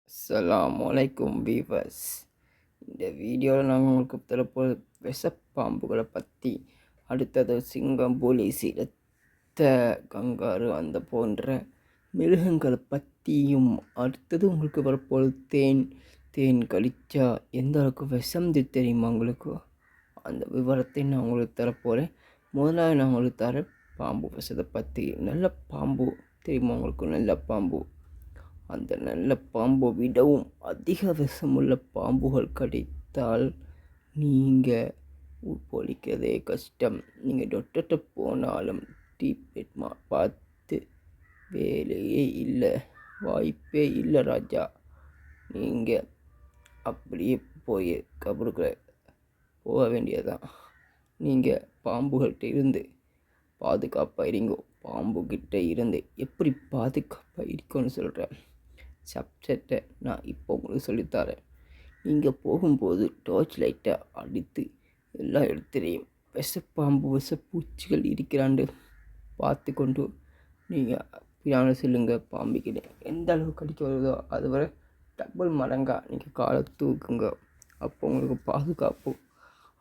அஸ்ஸலாமு வீவர்ஸ். இந்த வீடியோவில் நாங்கள் உங்களுக்கு தரப்போது விஷப்பாம்புகளை பற்றி, அடுத்தது சிங்கம், புலி, சிறுத்தை, கங்காரு அந்த போன்ற மிருகங்களை பற்றியும், அடுத்தது உங்களுக்கு வரப்போது தேன் கழிச்சா எந்த அளவுக்கு விஷம் தெரியுமா உங்களுக்கு, அந்த விவரத்தை நான் உங்களுக்கு தரப்போகிறேன். முதலாவது நான் உங்களுக்கு தர பாம்பு விஷத்தை பற்றி. நல்ல பாம்பு தெரியுமா உங்களுக்கு? நல்ல பாம்பு, அந்த நல்ல பாம்பை விடவும் அதிக விஷமுள்ள பாம்புகள் கடித்தால் நீங்கள் பொழிக்கிறதே கஷ்டம். நீங்கள் டாக்டர்கிட்ட போனாலும் ட்ரீட்மெண்ட் பார்த்து வேலையே இல்லை, வாய்ப்பே இல்லை ராஜா. நீங்கள் அப்படியே போய் கபருக்குள்ள போக வேண்டியதான். நீங்கள் பாம்புகள்கிட்ட இருந்து பாதுகாப்பாக இருங்கோ. பாம்புக்கிட்ட இருந்து எப்படி பாதுகாப்பாக இருக்கணும்னு சொல்கிறேன். சப்ஜெக்டை நான் இப்போ உங்களுக்கு சொல்லித்தரேன். நீங்கள் போகும்போது டார்ச் லைட்டை அடித்து எல்லா இடத்துலையும் விஷப்பாம்பு விஷப்பூச்சிகள் இருக்கிறாண்டு பார்த்து கொண்டு நீங்கள் பின்னாடி செல்லுங்க. பாம்புக்கிட்ட எந்த அளவுக்கு கடிக்க வருதோ அது வரை டபுள் மடங்காக நீங்கள் காலை தூக்குங்க. அப்போ உங்களுக்கு பாதுகாப்பு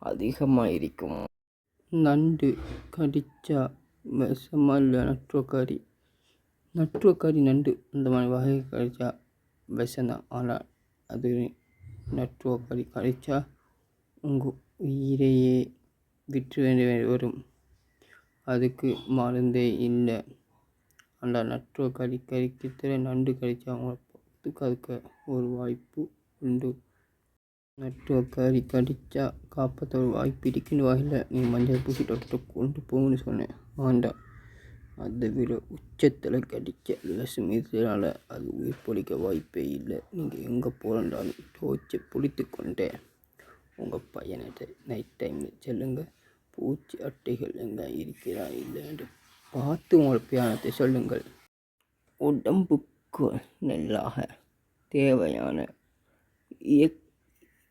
அதிகமாக இருக்கும். நண்டு கடித்தா விஷமாக இல்லை, நட்டுவக்காரி நண்டு அந்த மாதிரி வகை கடித்தா விஷம்தான். ஆனால் அது நட்டுவக்காரி கடித்தா உங்கள் உயிரையே விற்று வேண்டி வரும். அதுக்கு மருந்தே இல்லை. ஆனால் நட்டுவக்காரி கடிக்கிற நண்டு கடித்தா அதுக்கு ஒரு வாய்ப்பு உண்டு. நட்டுவக்காரி கடித்தா காப்பாற்ற ஒரு வாய்ப்பு இருக்குன்னு வகையில் நீங்கள் மஞ்சள் பூசி டாக்டர் கொண்டு போகணும்னு சொன்னேன். வேண்டாம், அதை விட உச்சத்தில் கடிக்க விஷம் இதனால் அது உயிர் பொழிக்க வாய்ப்பே இல்லை. நீங்கள் எங்கே போகிறாலும் டோர்ச்சை பிடித்து கொண்டே உங்கள் பையனை நைட் டைமில் செல்லுங்கள். பூச்சி அட்டைகள் எங்கே இருக்கிறா இல்லை என்று பார்த்து உங்கள் பியானத்தை சொல்லுங்கள். உடம்புக்கு நல்லாக தேவையான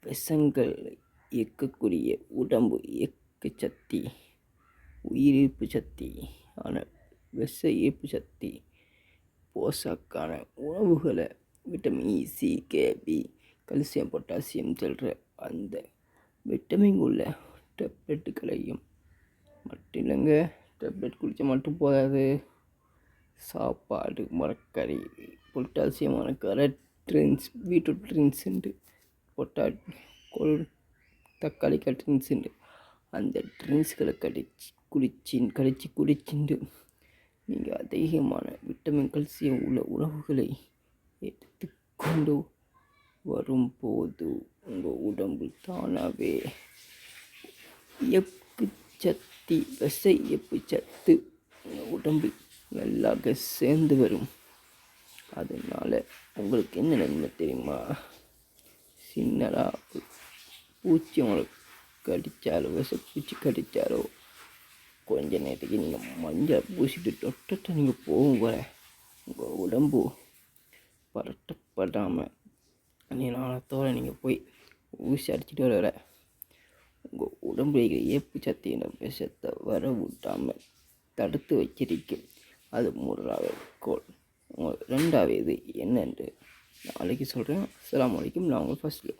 விஷங்கள் இயக்கக்கூடிய உடம்பு இயக்க சக்தி, உயிர்ப்பு சக்தி ஆன விஷ ஈர்ப்பு சக்தி போஷாக்கான உணவுகளை vitamin E, C, K, B, calcium, potassium சொல்கிற அந்த விட்டமின் உள்ள டேப்லெட்டுகளையும் மட்டும் இல்லைங்க. டேப்லெட் குடித்தா மட்டும் போதாது. சாப்பாடு, மரக்கறி, பொட்டாசியமான கேரட் ட்ரிங்க்ஸ், பீட்ரூட் ட்ரிங்க்ஸுண்டு, தக்காளி ட்ரிங்க்ஸுண்டு, அந்த ட்ரிங்க்ஸ்களை கடிச்சு குடிச்சுண்டு நீங்கள் அதிகமான விட்டமின் கல்சியம் உள்ள உணவுகளை எடுத்துக்கொண்டு வரும்போது உங்கள் உடம்பு தானாகவே இயப்பு சக்தி, விஷ இயப்பு சத்து உங்கள் உடம்பு நல்லாக சேர்ந்து வரும். அதனால் உங்களுக்கு என்ன நன்மை தெரியுமா? சின்னதாக பூச்சி உங்களுக்கு கடித்தாலோ, விஷப்பூச்சி கடித்தாலோ கொஞ்ச நேரத்துக்கு நீங்கள் மஞ்சள் பூசிட்டு டாக்டர்கிட்ட நீங்கள் போகும்போல உங்கள் உடம்பு பரட்டப்படாமல் நாளத்தோடு நீங்கள் போய் ஊசி அடிச்சுட்டு வர உங்கள் உடம்புல ஏப்பு சத்தின விஷத்தை வர விட்டாமல் தடுத்து வச்சிருக்கும். அது முதலாவது கோல். ரெண்டாவது என்னென்று நாளைக்கு சொல்கிறேன். அஸ்ஸலாமு அலைக்கும். நான் உங்கள் ஃபர்ஸ்ட்